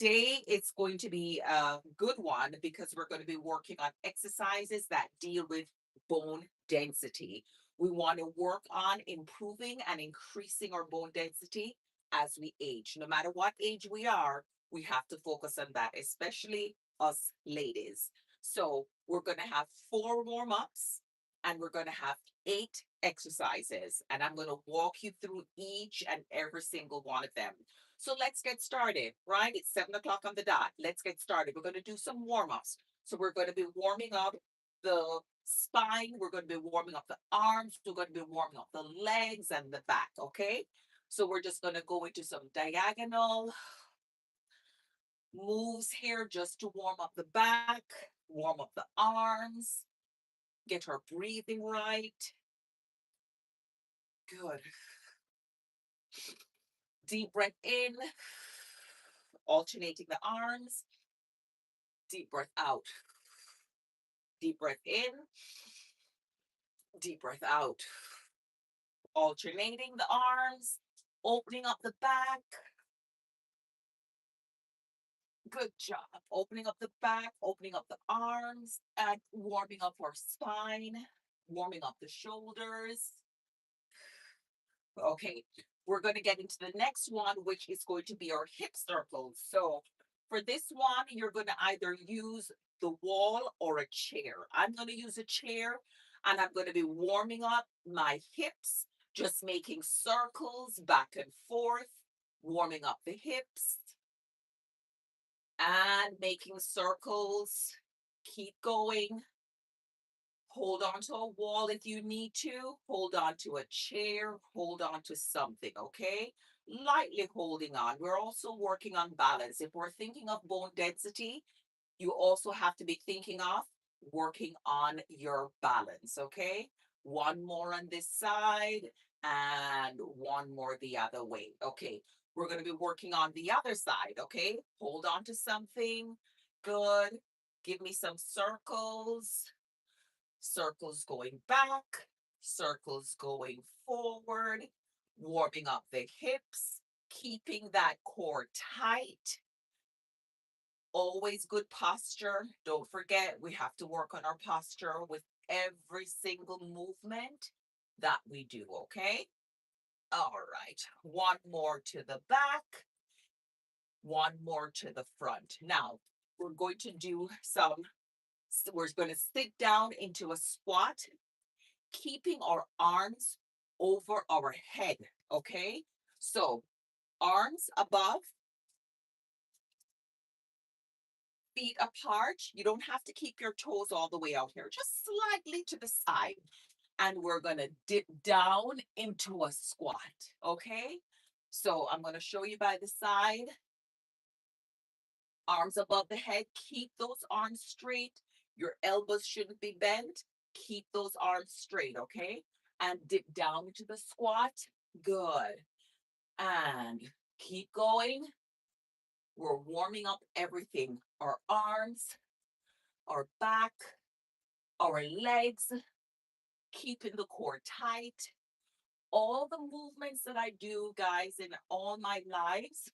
Today it's going to be a good one because we're going to be working on exercises that deal with bone density. We want to work on improving and increasing our bone density as we age. No matter what age we are, we have to focus on that, especially us ladies. So we're going to have four warm ups and we're going to have eight exercises. And I'm going to walk you through each and every single one of them. So let's get started, right? It's 7 o'clock on the dot. Let's get started. We're going to do some warm ups. So we're going to be warming up the spine. We're going to be warming up the arms. We're going to be warming up the legs and the back. Okay. So we're just going to go into some diagonal moves here just to warm up the back, warm up the arms, get our breathing right. Good. Deep breath in, alternating the arms. Deep breath out. Deep breath in, deep breath out. Alternating the arms, opening up the back. Good job. Opening up the back, opening up the arms, and warming up our spine, warming up the shoulders. Okay, we're going to get into the next one, which is going to be our hip circles. So for this one, you're going to either use the wall or a chair. I'm going to use a chair and I'm going to be warming up my hips, just making circles back and forth, warming up the hips and making circles. Keep going. Hold on to a wall if you need to. Hold on to a chair. Hold on to something, okay? Lightly holding on. We're also working on balance. If we're thinking of bone density, you also have to be thinking of working on your balance, okay? One more on this side and one more the other way. Okay, we're going to be working on the other side, okay? Hold on to something. Good. Give me some circles. Circles going back, circles going forward, warming up the hips, keeping that core tight. Always good posture. Don't forget, we have to work on our posture with every single movement that we do, okay? All right, one more to the back, one more to the front. Now, we're going to do we're going to sit down into a squat keeping our arms over our head, okay? So arms above, feet apart. You don't have to keep your toes all the way out here, just slightly to the side. And we're gonna dip down into a squat, okay? So I'm gonna show you by the side, arms above the head, keep those arms straight. Your elbows shouldn't be bent. Keep those arms straight, okay? And dip down into the squat. Good. And keep going. We're warming up everything, our arms, our back, our legs, keeping the core tight. All the movements that I do, guys, in all my lives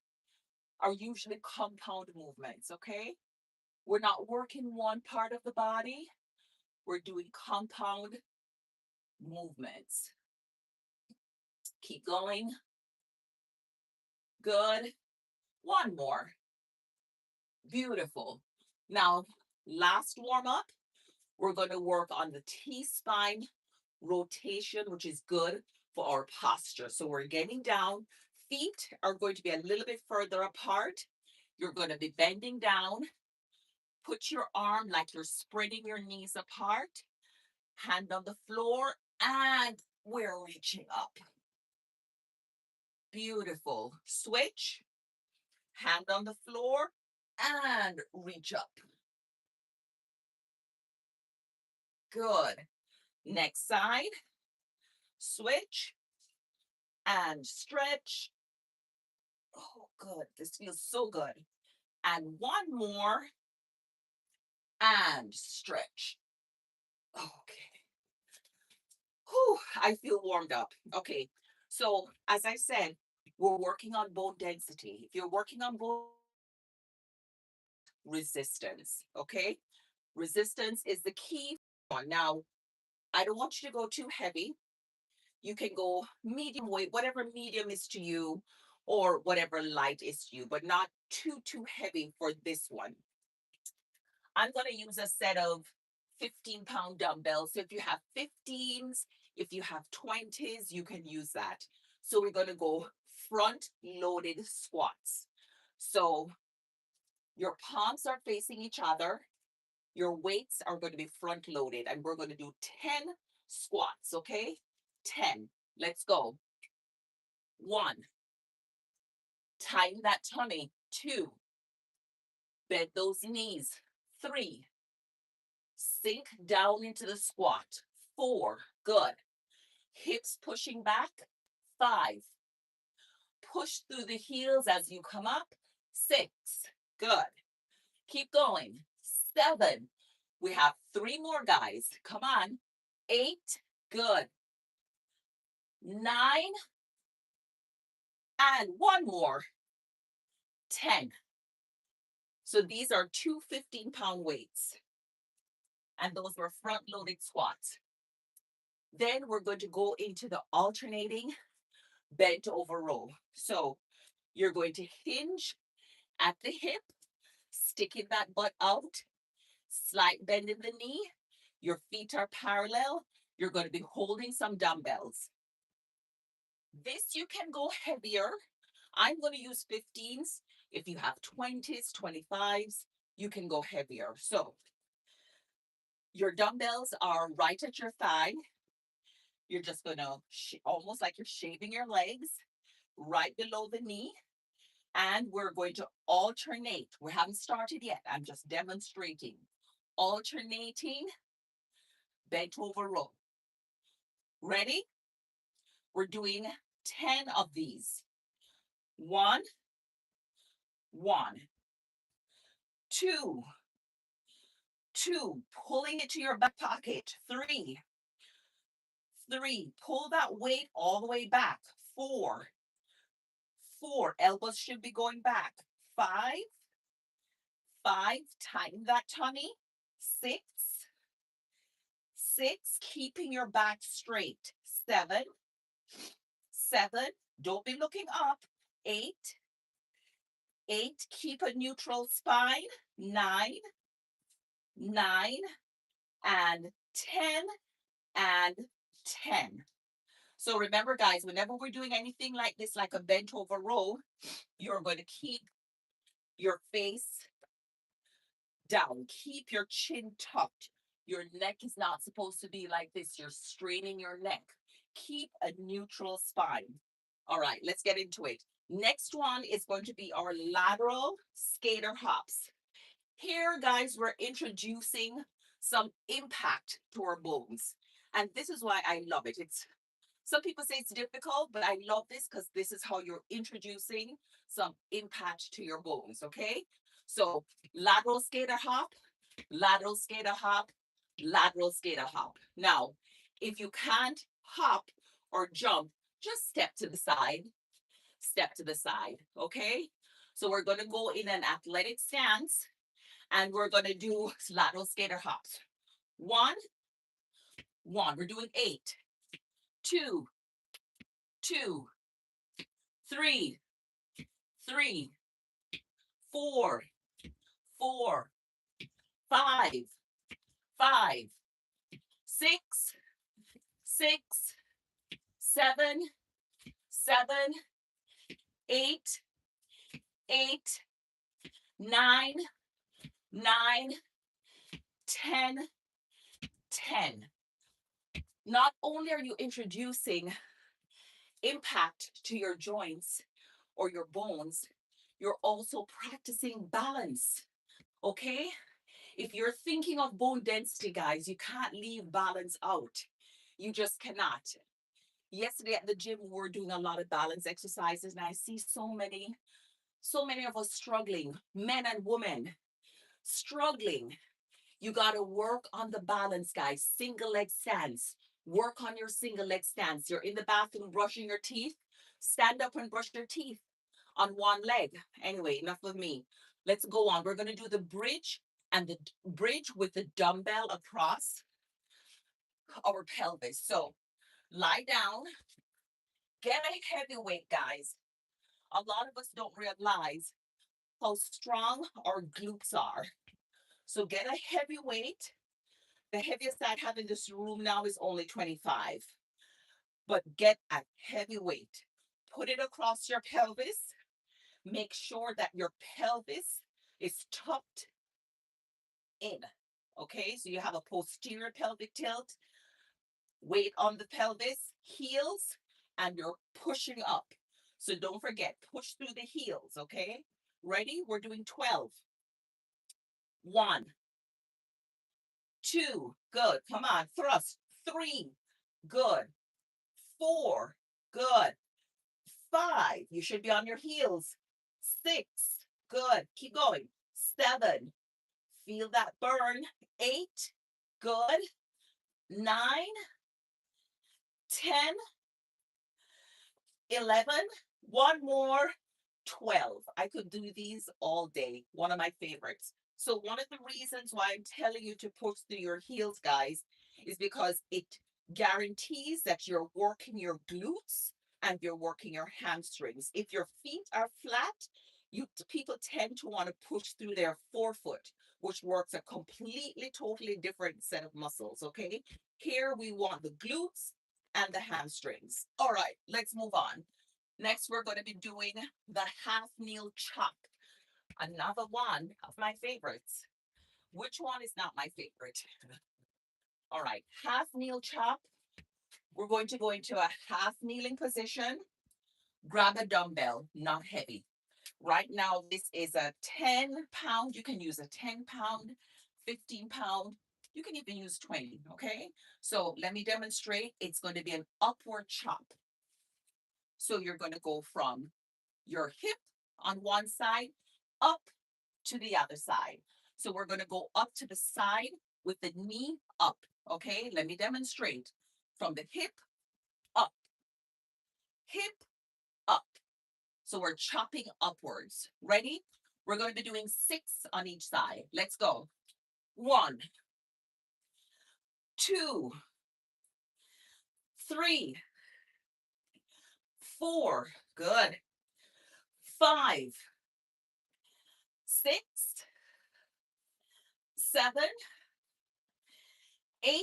are usually compound movements, okay? We're not working one part of the body, we're doing compound movements. Keep going. Good. One more. Beautiful. Now, last warm up, we're going to work on the T-spine rotation, which is good for our posture. So we're getting down. Feet are going to be a little bit further apart. You're going to be bending down. Put your arm like you're spreading your knees apart. Hand on the floor, and we're reaching up. Beautiful. Switch. Hand on the floor and reach up. Good. Next side. Switch and stretch. Oh, good. This feels so good. And one more and stretch. Okay. Whew, I feel warmed up. Okay. So, as I said, we're working on bone density. If you're working on bone resistance. Okay. Resistance is the key one. Now, I don't want you to go too heavy. You can go medium weight, whatever medium is to you, or whatever light is to you, but not too heavy for this one. I'm going to use a set of 15-pound dumbbells. So if you have 15s, if you have 20s, you can use that. So we're going to go front loaded squats. So your palms are facing each other. Your weights are going to be front loaded, and we're going to do 10 squats, okay? 10. Let's go. 1. Tighten that tummy. 2. Bend those knees. 3. Sink down into the squat. 4. Good. Hips pushing back. 5. Push through the heels as you come up. 6. Good. Keep going. 7. We have 3 more, guys. Come on. 8. Good. 9. And 1 more. 10. So these are two 15-pound weights. And those were front-loaded squats. Then we're going to go into the alternating bent over row. So you're going to hinge at the hip, sticking that butt out, slight bend in the knee. Your feet are parallel. You're going to be holding some dumbbells. This you can go heavier. I'm going to use 15s. If you have 20s, 25s, you can go heavier. So your dumbbells are right at your thigh. You're just going to, almost like you're shaving your legs, right below the knee. And we're going to alternate. We haven't started yet. I'm just demonstrating. Alternating bent over row. Ready? We're doing 10 of these. 1, 1, 2, 2, pulling it to your back pocket. 3, 3, pull that weight all the way back. 4, 4, elbows should be going back. 5, 5, tighten that tummy. 6, 6, keeping your back straight. 7, 7, don't be looking up. 8, 8, keep a neutral spine. 9, 9, and 10, and 10. So remember, guys, whenever we're doing anything like this, like a bent over row, you're going to keep your face down. Keep your chin tucked. Your neck is not supposed to be like this. You're straining your neck. Keep a neutral spine. All right, let's get into it. Next one is going to be our lateral skater hops. Here, guys, we're introducing some impact to our bones. And this is why I love it. Some people say it's difficult, but I love this because this is how you're introducing some impact to your bones, okay? So lateral skater hop, lateral skater hop, lateral skater hop. Now, if you can't hop or jump, just step to the side, okay? So we're going to go in an athletic stance and we're going to do lateral skater hops. 1, 1, we're doing 8, 2, 2, 3, 3, 4, 4, 5, 5, 6, 6, 7, 7, 8, 8, 9, 9, 10, 10. Not only are you introducing impact to your joints or your bones, you're also practicing balance, okay? If you're thinking of bone density, guys, you can't leave balance out. You just cannot. Yesterday at the gym, we were doing a lot of balance exercises, and I see so many of us struggling, men and women struggling. You got to work on the balance, guys. Single leg stance. Work on your single leg stance. You're in the bathroom brushing your teeth. Stand up and brush your teeth on one leg. Anyway, enough of me. Let's go on. We're going to do the bridge and the bridge with the dumbbell across our pelvis. So lie down, get a heavy weight, guys. A lot of us don't realize how strong our glutes are. So get a heavy weight. The heaviest I have in this room now is only 25, but get a heavy weight. Put it across your pelvis. Make sure that your pelvis is tucked in. Okay, so you have a posterior pelvic tilt, weight on the pelvis, heels, and you're pushing up. So don't forget, push through the heels, okay? Ready? We're doing 12. 1, 2, good. Come on, thrust. 3, good. 4, good. 5, you should be on your heels. 6, good. Keep going. 7, feel that burn. 8, good. 9, 10, 11, one more, 12. I could do these all day. One of my favorites. So one of the reasons why I'm telling you to push through your heels, guys, is because it guarantees that you're working your glutes and you're working your hamstrings. If your feet are flat, people tend to want to push through their forefoot, which works a completely, totally different set of muscles. Okay. Here we want the glutes and the hamstrings. All right, let's move on. Next, we're going to be doing the half kneel chop. Another one of my favorites. Which one is not my favorite? All right, half kneel chop. We're going to go into a half kneeling position. Grab a dumbbell, not heavy. Right now, this is a 10-pound. You can use a 10-pound, 15-pound. You can even use 20, okay? So let me demonstrate. It's going to be an upward chop. So you're going to go from your hip on one side up to the other side. So we're going to go up to the side with the knee up. Okay, let me demonstrate. From the hip up, hip up. So we're chopping upwards. Ready? We're going to be doing 6 on each side. Let's go. 1, 2, 3, 4. Good. 5, 6, 7, 8,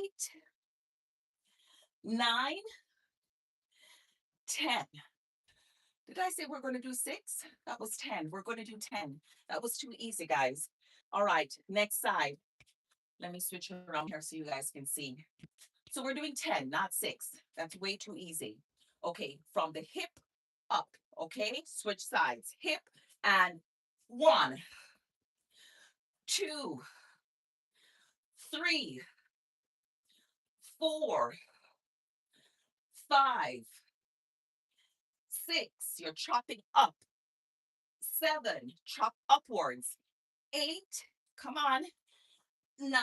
9, 10. Did I say we're going to do 6? That was 10. We're going to do 10. That was too easy, guys. All right, next side. Let me switch around here so you guys can see. So we're doing 10, not 6. That's way too easy. Okay, from the hip up. Okay, switch sides. Hip and 1, 2, 3, 4, 5, 6. You're chopping up. 7, chop upwards. 8, come on. 9,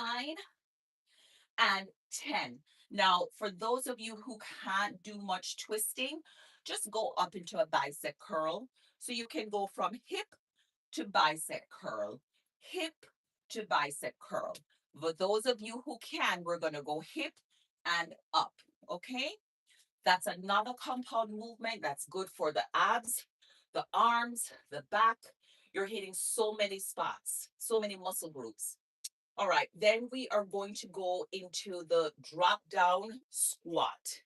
and 10. Now, for those of you who can't do much twisting, just go up into a bicep curl. So you can go from hip to bicep curl, hip to bicep curl. For those of you who can, we're going to go hip and up. Okay. That's another compound movement that's good for the abs, the arms, the back. You're hitting so many spots, so many muscle groups. All right, then we are going to go into the drop down squat.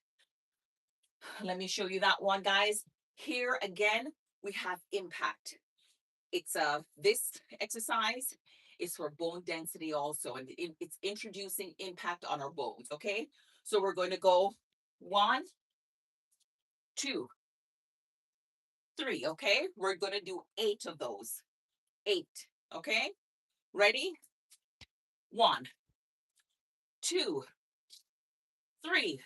Let me show you that one, guys. Here again, we have impact. It's this exercise is for bone density also, and it's introducing impact on our bones, okay? So we're going to go 1, 2, 3, okay? We're going to do 8 of those. 8, okay? Ready? 1, 2, 3,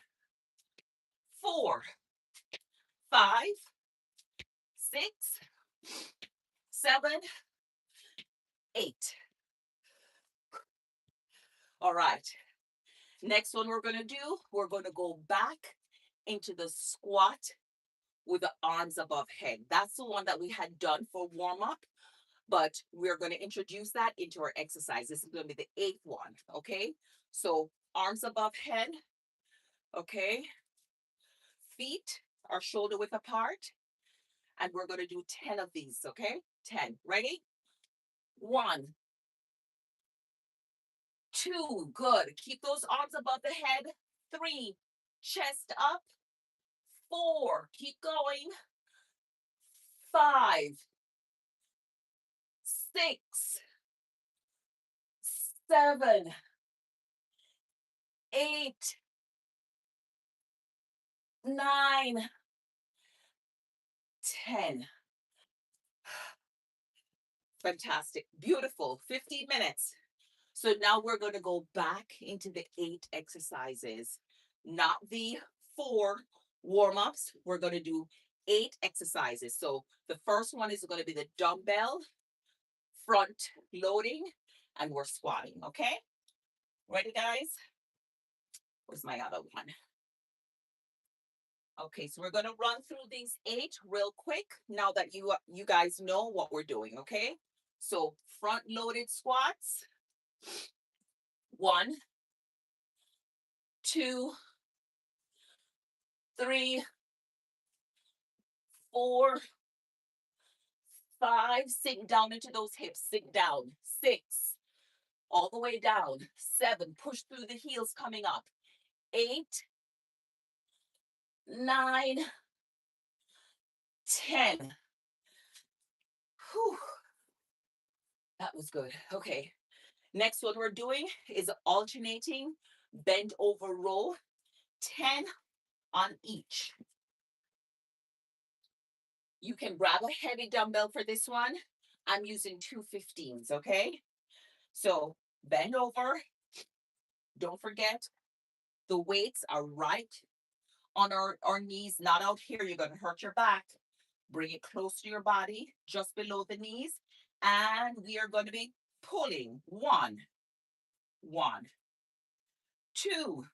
4, 5, 6, 7, 8. All right. Next one we're going to do, we're going to go back into the squat with the arms above head. That's the one that we had done for warm up. but we're going to introduce that into our exercise. This is going to be the eighth one, okay? So arms above head, okay? Feet are shoulder width apart, and we're going to do 10 of these, okay? 10. Ready? 1, 2, good. Keep those arms above the head. 3, chest up. 4, keep going. 5, 6, 7, 8, 9, 10. Fantastic. Beautiful. 15 minutes. So now we're going to go back into the 8 exercises, not the 4 warm-ups. We're going to do 8 exercises. So the first one is going to be the dumbbell front loading, and we're squatting, okay? Ready, guys? Where's my other one? Okay, so we're going to run through these 8 real quick now that you guys know what we're doing, okay? So front loaded squats. 1, 2, 3, 4, 5, sink down into those hips, sink down. 6, all the way down. 7, push through the heels coming up. 8, 9, 10. Whew. That was good. Okay. Next, what we're doing is alternating bend over row, 10 on each. You can grab a heavy dumbbell for this one. I'm using 2 15s, okay? So bend over. Don't forget, the weights are right on our knees, not out here. You're going to hurt your back. Bring it close to your body, just below the knees. And we are going to be pulling. 1, 1, 2,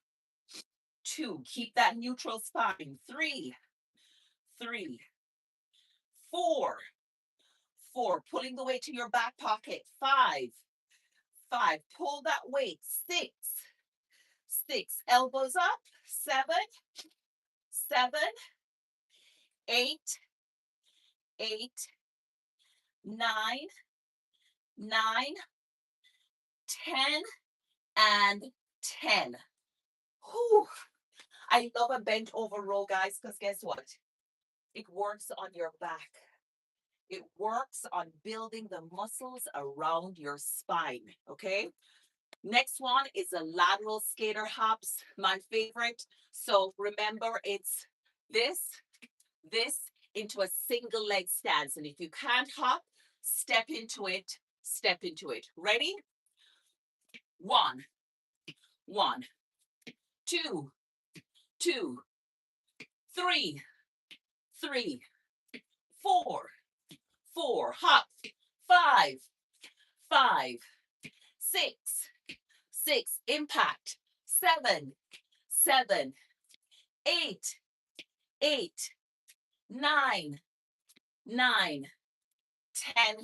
2. Keep that neutral spine. 3, 3, 4, 4. Pulling the weight to your back pocket. 5, 5. Pull that weight. 6, 6. Elbows up. 7, 7, 8, 8, 9, 9, 10, and 10. Whew. I love a bent over row, guys, because guess what? It works on your back. It works on building the muscles around your spine, okay? Next one is the lateral skater hops, my favorite. So remember, it's this, this into a single leg stance. And if you can't hop, step into it, step into it. Ready? 1, 1, 2, 2, 3, 3, 4, 4, hop, 5, 5, 6, 6, impact, 7, 7, 8, 8, 9, 9, 10,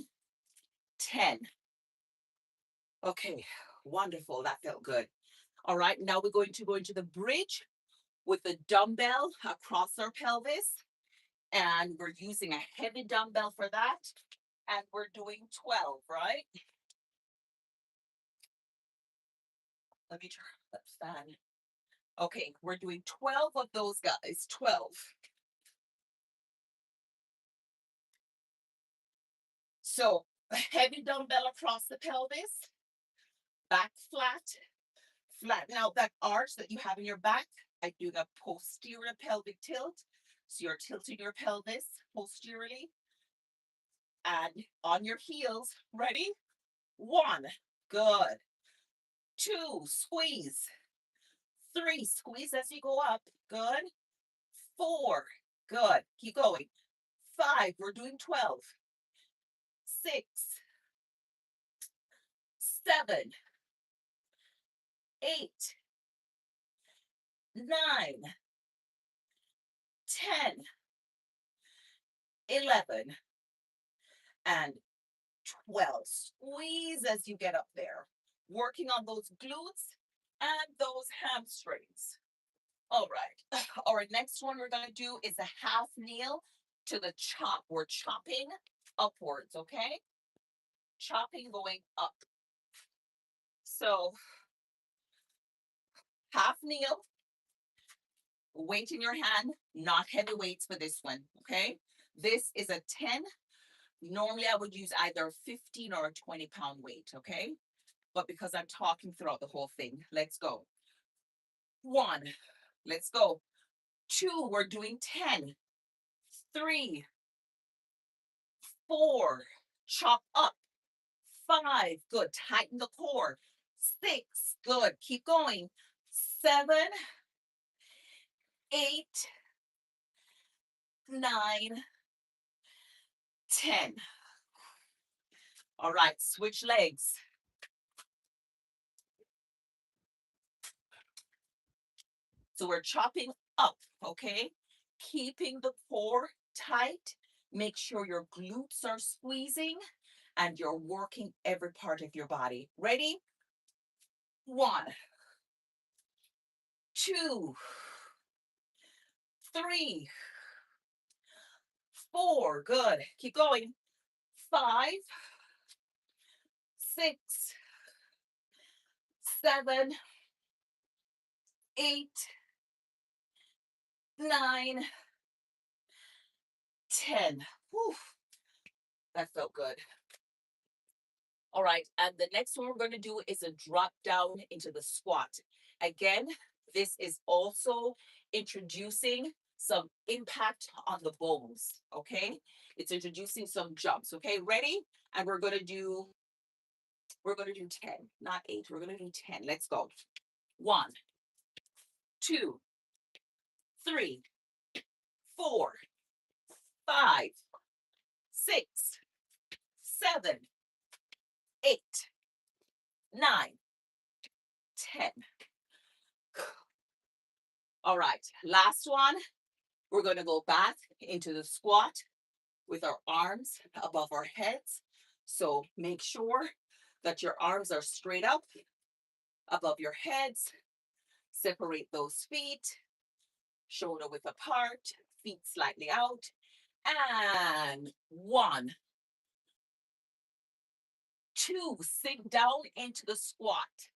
10. Okay, wonderful. That felt good. All right, now we're going to go into the bridge with the dumbbell across our pelvis. And we're using a heavy dumbbell for that. And we're doing 12, right? Let me try that fan. Okay, we're doing 12 of those guys. 12. So a heavy dumbbell across the pelvis, back flat, flatten out that arch that you have in your back. I do the posterior pelvic tilt. So you're tilting your pelvis posteriorly and on your heels. Ready? 1, good. 2, squeeze. 3, squeeze as you go up. Good. 4, good. Keep going. 5, we're doing 12. 6, 7, 8, 9, 10, 11, and well. Squeeze as you get up there. Working on those glutes and those hamstrings. All right. Our next one we're going to do is a half kneel to the chop. We're chopping upwards, okay? Chopping going up. So half kneel, weight in your hand, not heavy weights for this one, okay? This is a 10. Normally I would use either a 15 or a 20-pound weight, okay? But because I'm talking throughout the whole thing, let's go. 1, let's go. 2, we're doing 10. 3, 4, chop up. 5, good, tighten the core. 6, good, keep going. 7, 8, 9, 10. All right, switch legs. So we're chopping up, okay? Keeping the core tight. Make sure your glutes are squeezing and you're working every part of your body. Ready? 1, 2, 3, 4, good. Keep going. 5, 6, 7, 8, 9, 10. Whew, that felt good. All right, and the next one we're going to do is a drop down into the squat. Again, this is also introducing some impact on the bones, okay? It's introducing some jumps, okay? Ready? And we're going to do 10, not 8. We're going to do 10. Let's go. 1, 2, 3, 4, 5, 6, 7, 8, 9, 10. All right, last one. We're going to go back into the squat with our arms above our heads. So make sure that your arms are straight up above your heads. Separate those feet, shoulder width apart, feet slightly out. And 1, 2, sink down into the squat.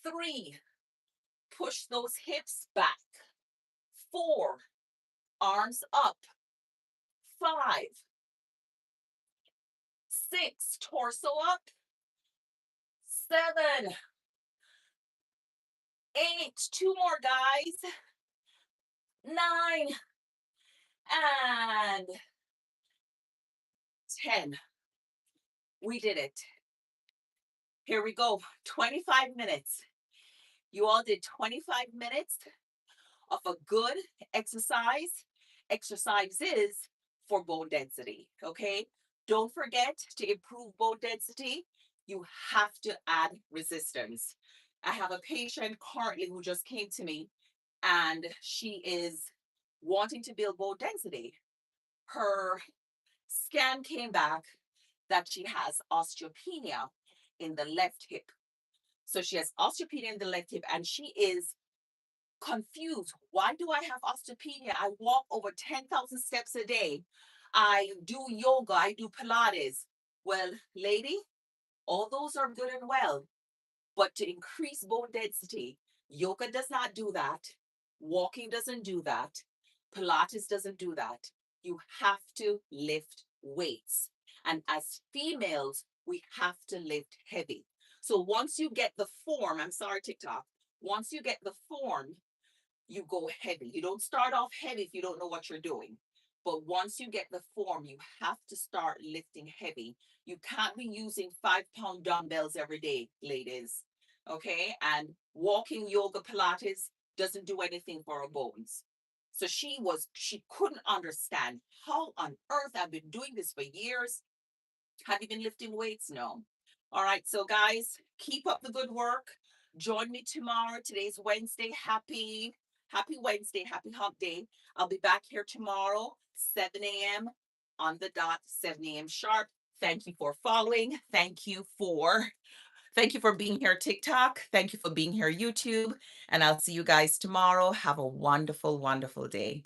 3, push those hips back. 4, arms up. 5, 6, torso up. 7, 8, 2 more guys. 9, and 10. We did it. Here we go. 25 minutes. You all did 25 minutes of a good exercise. Exercises for bone density, okay? Don't forget to improve bone density. You have to add resistance. I have a patient currently who just came to me and she is wanting to build bone density. Her scan came back that she has osteopenia in the left hip. So she has osteopenia in the left hip and she is confused. Why do I have osteopenia? I walk over 10,000 steps a day. I do yoga, I do Pilates. Well, lady, all those are good and well, but to increase bone density, yoga does not do that. Walking doesn't do that. Pilates doesn't do that. You have to lift weights. And as females, we have to lift heavy. So once you get the form, I'm sorry, TikTok, once you get the form, you go heavy. You don't start off heavy if you don't know what you're doing. But once you get the form, you have to start lifting heavy. You can't be using 5-pound dumbbells every day, ladies. Okay? And walking yoga Pilates doesn't do anything for our bones. So she couldn't understand how on earth I've been doing this for years. Have you been lifting weights? No. All right. So, guys, keep up the good work. Join me tomorrow. Today's Wednesday. Happy Wednesday. Happy hump day. I'll be back here tomorrow, 7 a.m. on the dot, 7 a.m. sharp. Thank you for following. Thank you for being here, TikTok. Thank you for being here, YouTube. And I'll see you guys tomorrow. Have a wonderful, wonderful day.